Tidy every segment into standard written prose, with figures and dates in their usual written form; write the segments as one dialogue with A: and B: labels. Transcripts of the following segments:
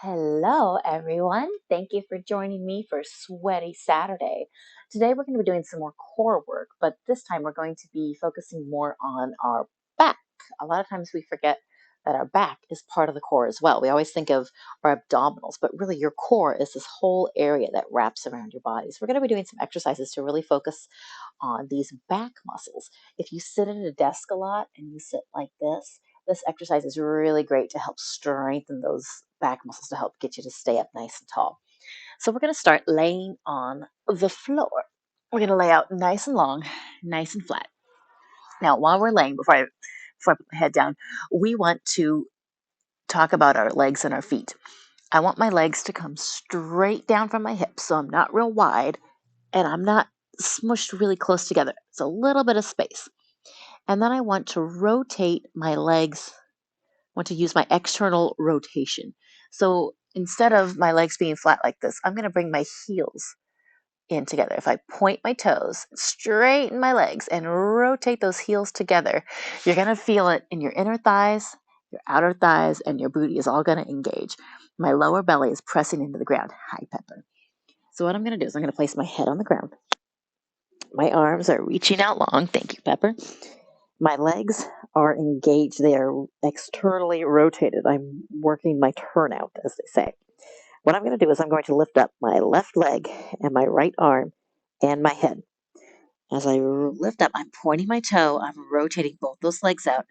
A: Hello, everyone. Thank you for joining me for Sweaty Saturday. Today, we're going to be doing some more core work, but this time we're going to be focusing more on our back. A lot of times we forget that our back is part of the core as well. We always think of our abdominals, but really, your core is this whole area that wraps around your body. So, we're going to be doing some exercises to really focus on these back muscles. If you sit at a desk a lot and you sit like this exercise is really great to help strengthen those back muscles to help get you to stay up nice and tall. So we're going to start laying on the floor. We're going to lay out nice and long, nice and flat. Now, while we're laying, before I put my head down, we want to talk about our legs and our feet. I want my legs to come straight down from my hips, so I'm not real wide and I'm not smushed really close together. It's a little bit of space. And then I want to rotate my legs, want to use my external rotation. So instead of my legs being flat like this, I'm going to bring my heels in together. If I point my toes, straighten my legs, and rotate those heels together, you're going to feel it in your inner thighs, your outer thighs, and your booty is all going to engage. My lower belly is pressing into the ground. Hi, Pepper. So what I'm going to do is I'm going to place my head on the ground. My arms are reaching out long. Thank you, Pepper. My legs are engaged. They are externally rotated. I'm working my turnout, as they say. What I'm going to do is I'm going to lift up my left leg and my right arm and my head. As I lift up, I'm pointing my toe. I'm rotating both those legs out.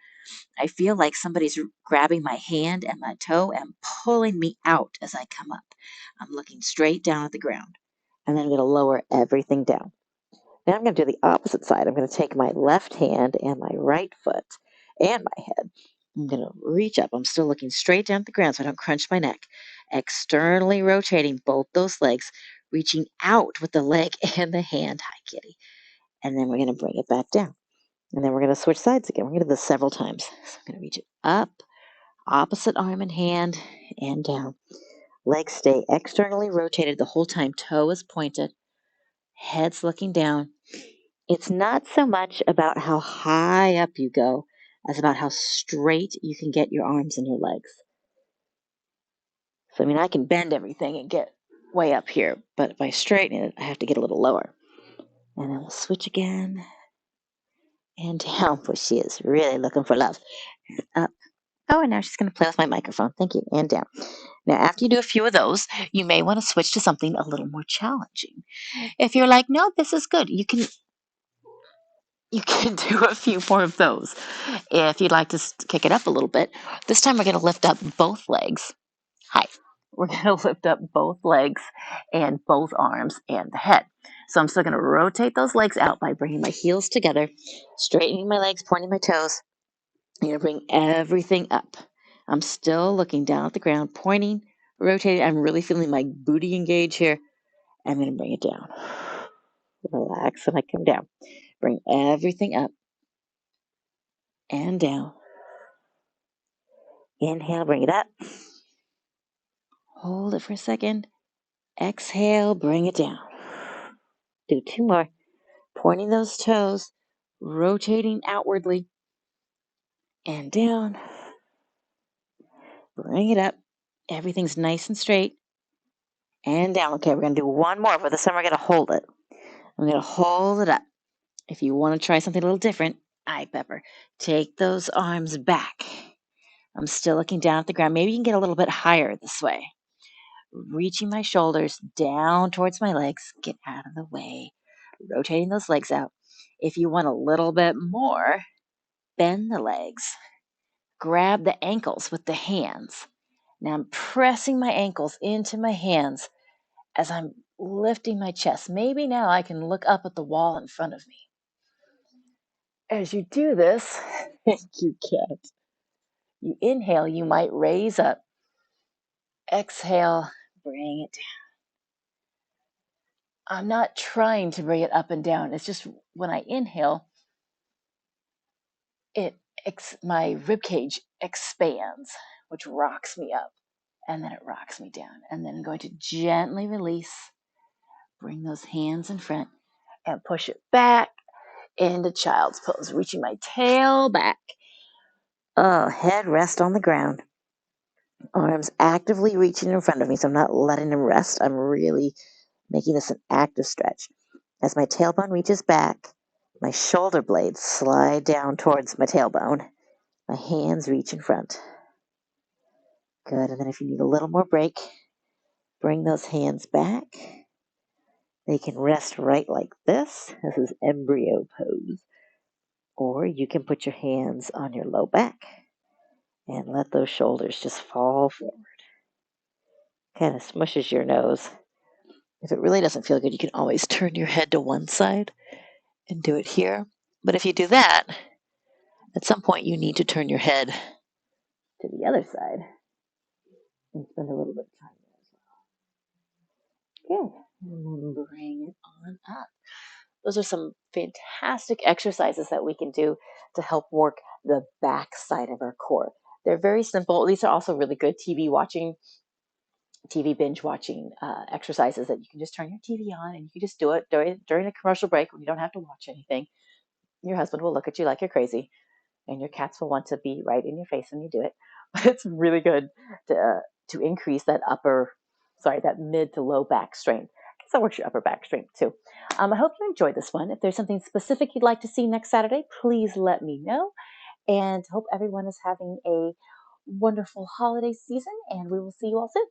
A: I feel like somebody's grabbing my hand and my toe and pulling me out as I come up. I'm looking straight down at the ground. And then I'm going to lower everything down. Now I'm going to do the opposite side. I'm going to take my left hand and my right foot and my head. I'm going to reach up. I'm still looking straight down at the ground so I don't crunch my neck. Externally rotating both those legs, reaching out with the leg and the hand. Hi, kitty. And then we're going to bring it back down. And then we're going to switch sides again. We're going to do this several times. So I'm going to reach it up, opposite arm and hand, and down. Legs stay externally rotated the whole time. Toe is pointed, head's looking down. It's not so much about how high up you go as about how straight you can get your arms and your legs. So, I mean, I can bend everything and get way up here, but if I straighten it, I have to get a little lower. And then we'll switch again and down, where she is really looking for love. Up. Oh, and now she's going to play with my microphone. Thank you. And down. Now, after you do a few of those, you may want to switch to something a little more challenging. If you're like, no, this is good, you can do a few more of those. If you'd like to kick it up a little bit, this time we're going to lift up both legs. Hi. We're going to lift up both legs and both arms and the head. So I'm still going to rotate those legs out by bringing my heels together, straightening my legs, pointing my toes. I'm going to bring everything up. I'm still looking down at the ground, pointing, rotating. I'm really feeling my booty engage here. I'm going to bring it down. Relax and I come down. Bring everything up and down. Inhale, bring it up. Hold it for a second. Exhale, bring it down. Do two more. Pointing those toes, rotating outwardly and down. Bring it up. Everything's nice and straight and down. Okay, we're going to do one more, but this time we're going to hold it. I'm going to hold it up. If you want to try something a little different, Pepper, take those arms back. I'm still looking down at the ground. Maybe you can get a little bit higher this way. Reaching my shoulders down towards my legs. Get out of the way. Rotating those legs out. If you want a little bit more, bend the legs. Grab the ankles with the hands. Now I'm pressing my ankles into my hands as I'm lifting my chest. Maybe now I can look up at the wall in front of me. As you do this, you can't. You inhale, you might raise up. Exhale, bring it down. I'm not trying to bring it up and down. It's just when I inhale, my rib cage expands, which rocks me up, and then it rocks me down. And then I'm going to gently release, bring those hands in front, and push it back into child's pose, reaching my tail back. Oh, head rest on the ground. Arms actively reaching in front of me, so I'm not letting them rest. I'm really making this an active stretch. As my tailbone reaches back, my shoulder blades slide down towards my tailbone. My hands reach in front. Good. And then if you need a little more break, bring those hands back. They can rest right like this. This is embryo pose. Or you can put your hands on your low back and let those shoulders just fall forward. Kind of smushes your nose. If it really doesn't feel good, you can always turn your head to one side and do it here. But if you do that, at some point you need to turn your head to the other side and spend a little bit of time there as well. Good. And then bring it on up. Those are some fantastic exercises that we can do to help work the back side of our core. They're very simple. These are also really good TV binge watching exercises that you can just turn your TV on and you can just do it during a commercial break when you don't have to watch anything. Your husband will look at you like you're crazy, and your cats will want to be right in your face when you do it. But it's really good to increase that mid to low back strength. Because that works your upper back strength too. I hope you enjoyed this one. If there's something specific you'd like to see next Saturday, please let me know. And hope everyone is having a wonderful holiday season. And we will see you all soon.